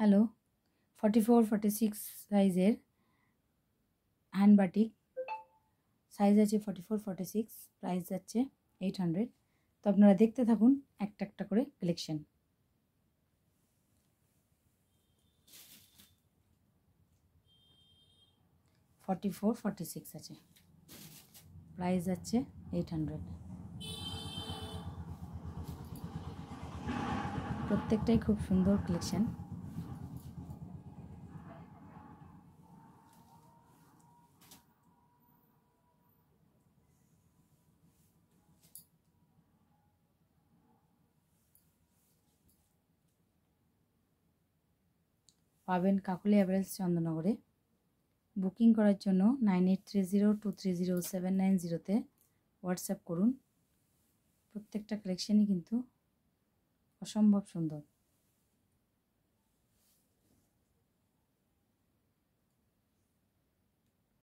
Hello 44-46 সাইজের hand batik size আছে 44-46, price যাচ্ছে 800। তো আপনারা দেখতে থাকুন একটা একটা করে কালেকশন। ফর্টি ফোর 46 আছে, প্রাইস যাচ্ছে 800। প্রত্যেকটাই খুব সুন্দর কালেকশন। পাবেন কাকুলি অ্যাভারেজ চন্দননগরে। বুকিং করার জন্য 9830230790-তে হোয়াটসঅ্যাপ করুন। প্রত্যেকটা কালেকশনই কিন্তু অসম্ভব সুন্দর।